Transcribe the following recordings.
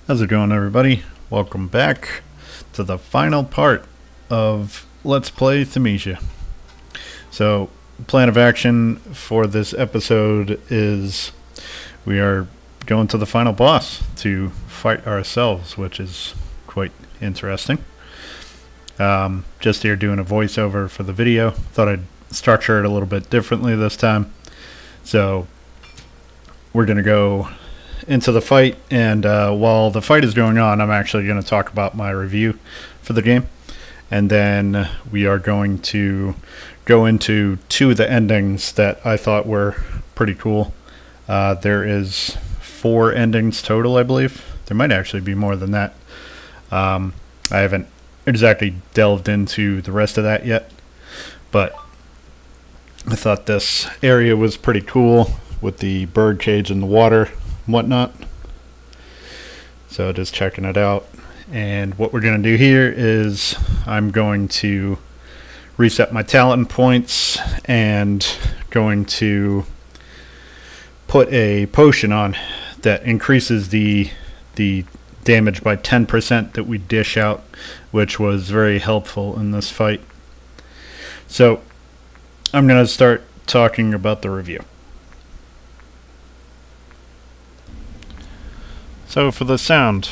How's it going, everybody? Welcome back to the final part of Let's Play Thymesia. So, plan of action for this episode is we are going to the final boss to fight ourselves, which is quite interesting. Just here doing a voiceover for the video. Thought I'd structure it a little bit differently this time. So, we're going to go into the fight, and while the fight is going on, I'm actually going to talk about my review for the game, and then we are going to go into two of the endings that I thought were pretty cool. There is 4 endings total, I believe. There might actually be more than that. I haven't exactly delved into the rest of that yet, but I thought this area was pretty cool with the bird cage in the water and whatnot. So just checking it out. And what we're going to do here is I'm going to reset my talent points and going to put a potion on that increases the damage by 10% that we dish out, which was very helpful in this fight. So I'm going to start talking about the review. So for the sound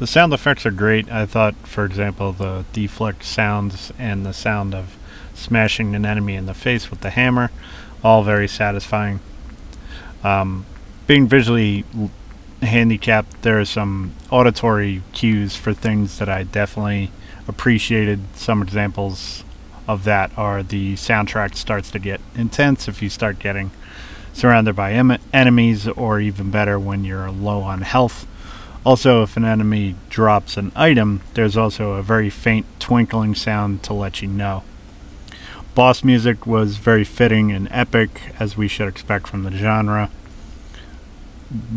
effects are great. I thought, for example, the deflect sounds and the sound of smashing an enemy in the face with the hammer, all very satisfying. Being visually handicapped, there are some auditory cues for things that I definitely appreciated. Some examples of that are the soundtrack starts to get intense if you start getting surrounded by enemies, or even better when you're low on health. Also, if an enemy drops an item, there's also a very faint twinkling sound to let you know. Boss music was very fitting and epic, as we should expect from the genre.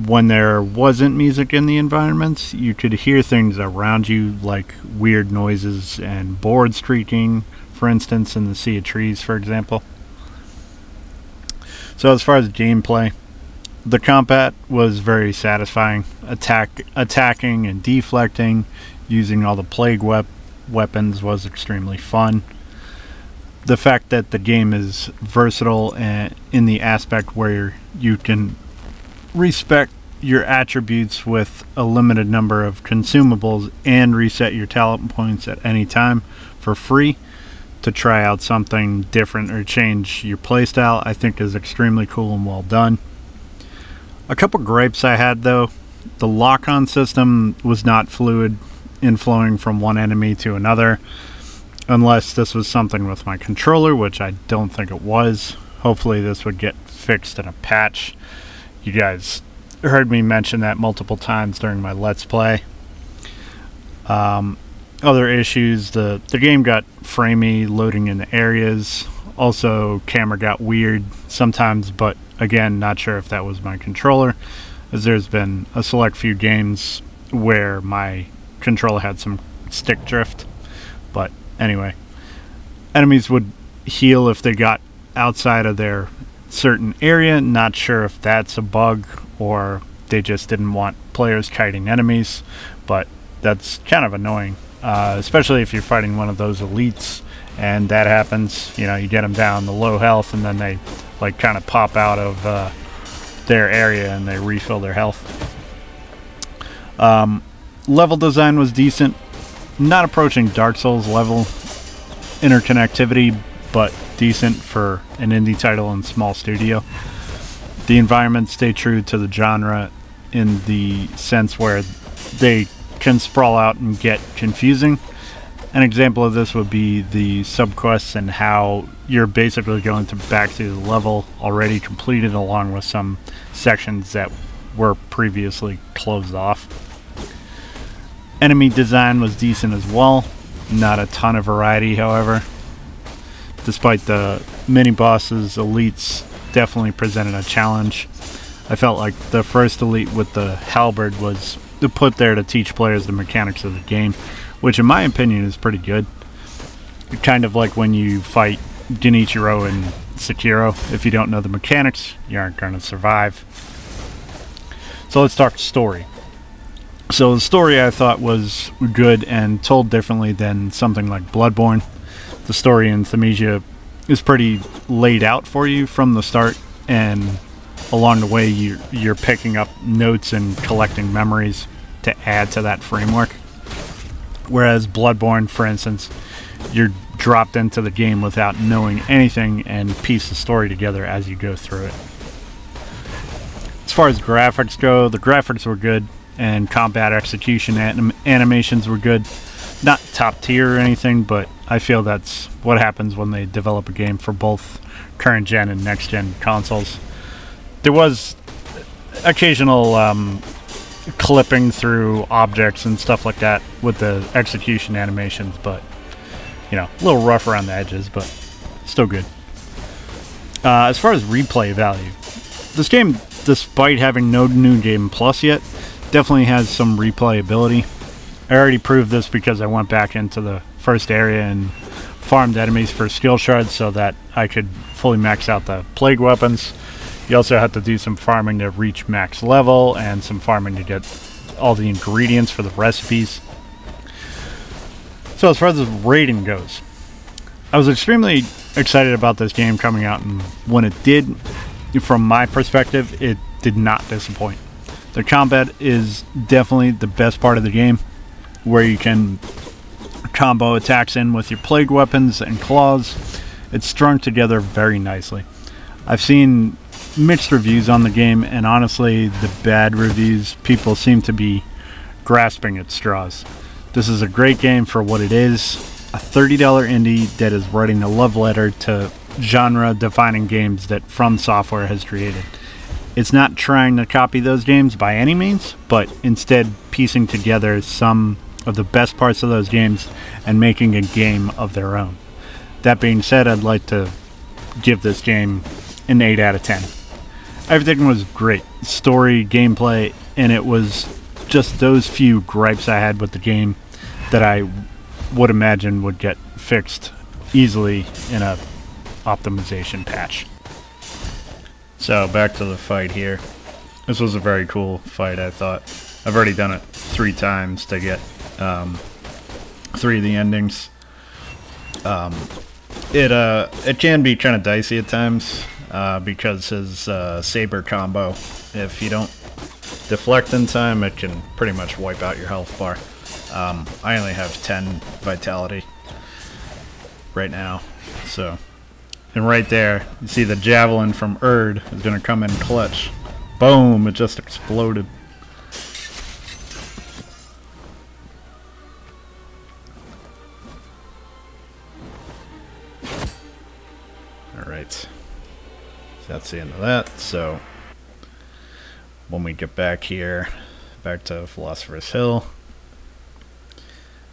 When there wasn't music in the environments, you could hear things around you, like weird noises and boards creaking, for instance, in the Sea of Trees, for example. So as far as gameplay, the combat was very satisfying. Attacking and deflecting using all the plague weapons was extremely fun. The fact that the game is versatile and in the aspect where you can respec your attributes with a limited number of consumables and reset your talent points at any time for free to try out something different or change your playstyle, I think is extremely cool and well done. A couple gripes I had, though: the lock-on system was not fluid in flowing from one enemy to another, unless this was something with my controller, which I don't think it was. Hopefully this would get fixed in a patch. You guys heard me mention that multiple times during my Let's Play. Other issues, the game got framey loading in the areas. Also, camera got weird sometimes, but again, not sure if that was my controller, as there's been a select few games where my controller had some stick drift. But anyway, enemies would heal if they got outside of their certain area. Not sure if that's a bug or they just didn't want players kiting enemies, but that's kind of annoying. Especially if you're fighting one of those elites and that happens. You know, you get them down to low health and then they like kind of pop out of their area and they refill their health. Level design was decent, not approaching Dark Souls level interconnectivity, but decent for an indie title and small studio. The environments stay true to the genre in the sense where they can sprawl out and get confusing. An example of this would be the subquests and how you're basically going back to the level already completed, along with some sections that were previously closed off. Enemy design was decent as well. Not a ton of variety, however. Despite the mini-bosses, elites definitely presented a challenge. I felt like the first elite with the halberd was put there to teach players the mechanics of the game, which in my opinion is pretty good. Kind of like when you fight Genichiro in Sekiro. If you don't know the mechanics, you aren't going to survive. So let's talk story. So the story I thought was good and told differently than something like Bloodborne. The story in Thymesia is pretty laid out for you from the start, and along the way you're picking up notes and collecting memories to add to that framework. Whereas Bloodborne, for instance, you're dropped into the game without knowing anything and piece the story together as you go through it. As far as graphics go, the graphics were good, and combat execution animations were good. Not top tier or anything, but I feel that's what happens when they develop a game for both current gen and next gen consoles. There was occasional clipping through objects and stuff like that with the execution animations, but you know, a little rough around the edges, but still good. As far as replay value, this game, despite having no New Game Plus yet, definitely has some replayability. I already proved this because I went back into the first area and farmed enemies for skill shards so that I could fully max out the plague weapons. You also have to do some farming to reach max level and some farming to get all the ingredients for the recipes. So as far as the rating goes, I was extremely excited about this game coming out, and when it did, from my perspective, it did not disappoint. The combat is definitely the best part of the game, where you can combo attacks in with your plague weapons and claws. It's strung together very nicely. I've seen mixed reviews on the game, and honestly, the bad reviews, people seem to be grasping at straws. This is a great game for what it is, a $30 indie that is writing a love letter to genre-defining games that From Software has created. It's not trying to copy those games by any means, but instead piecing together some of the best parts of those games and making a game of their own. That being said, I'd like to give this game an 8 out of 10. Everything was great. Story, gameplay, and it was just those few gripes I had with the game that I would imagine would get fixed easily in a optimization patch. So back to the fight here. This was a very cool fight, I thought. I've already done it 3 times to get 3 of the endings. It can be kind of dicey at times because his saber combo, if you don't deflect in time, it can pretty much wipe out your health bar. I only have 10 vitality right now, so. And right there, you see the javelin from Erd is going to come in clutch. Boom, it just exploded. Alright, that's the end of that. So when we get back here, back to Philosopher's Hill,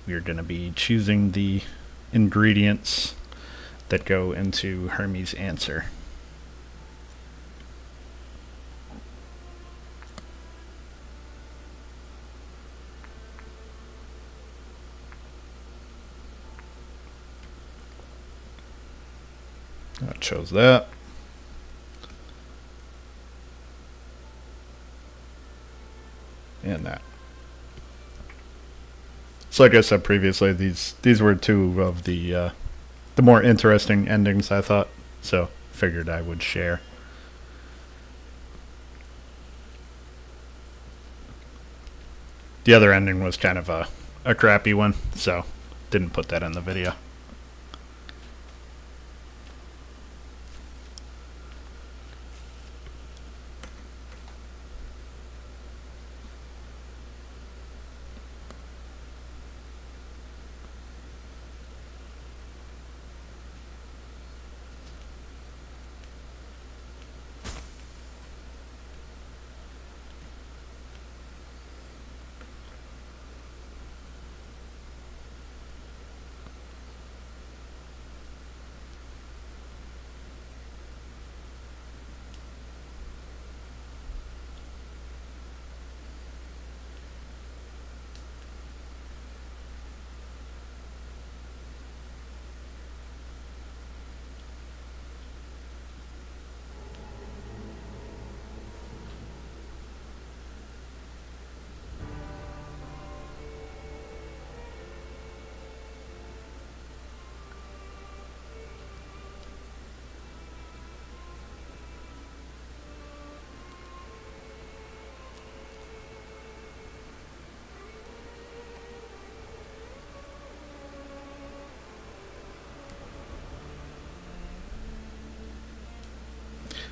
we're going to be choosing the ingredients that go into Hermes' answer. I chose that. And that. So like I said previously, these were 2 of the more interesting endings, I thought, so figured I would share. The other ending was kind of a crappy one, so didn't put that in the video.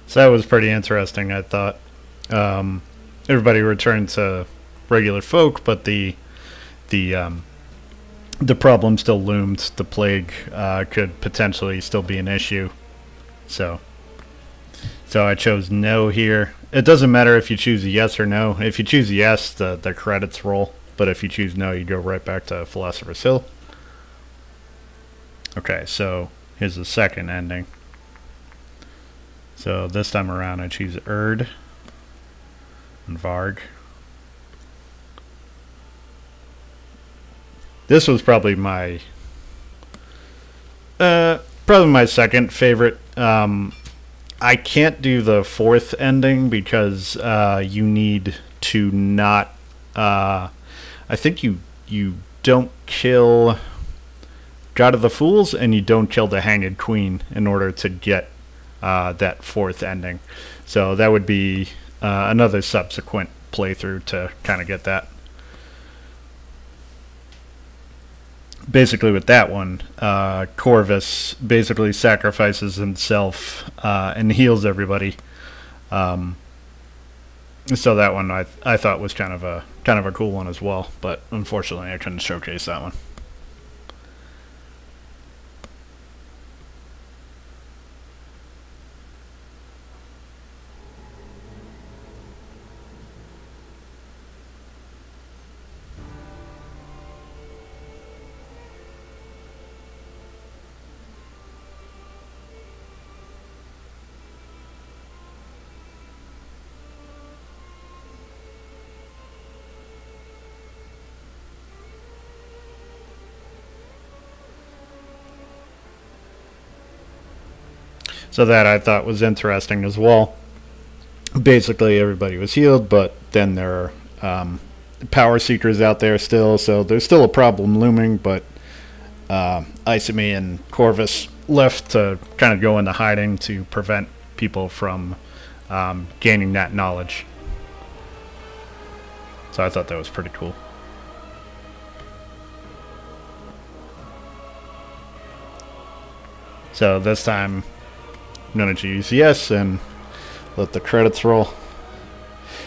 So that was pretty interesting, I thought. Everybody returned to regular folk, but the problem still loomed. The plague could potentially still be an issue. So I chose no here. It doesn't matter if you choose a yes or no. If you choose yes, the credits roll. But if you choose no, you go right back to Philosopher's Hill. Okay, so here's the second ending. So this time around I choose Erd and Varg. This was probably my second favorite. I can't do the fourth ending because you need to not. I think you don't kill God of the Fools and you don't kill the Hanged Queen in order to get that fourth ending. So that would be another subsequent playthrough to kind of get that. Basically with that one, Corvus basically sacrifices himself and heals everybody. So that one I thought was kind of a cool one as well, but unfortunately I couldn't showcase that one. So that I thought was interesting as well. Basically everybody was healed, but then there are power seekers out there still, so there's still a problem looming, but Isami and Corvus left to kind of go into hiding to prevent people from gaining that knowledge. So I thought that was pretty cool. So this time I'm going to choose yes and let the credits roll.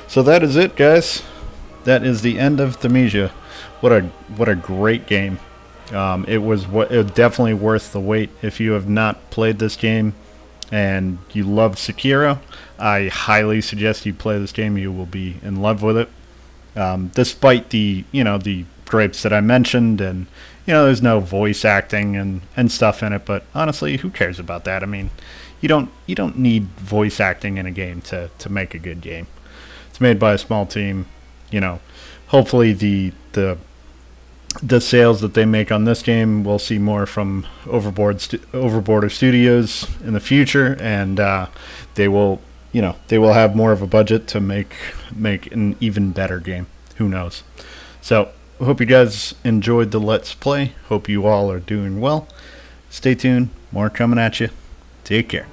So that is it, guys. That is the end of Thymesia. What a great game. It was definitely worth the wait. If you have not played this game and you love Sekiro, I highly suggest you play this game. You will be in love with it. Despite the gripes that I mentioned, and there's no voice acting and stuff in it, but honestly, who cares about that? I mean, you don't need voice acting in a game to make a good game. It's made by a small team. Hopefully the sales that they make on this game, we'll see more from Overboarder Studios in the future, and they will have more of a budget to make an even better game. Who knows? So I hope you guys enjoyed the Let's Play. Hope you all are doing well. Stay tuned. More coming at you. Take care.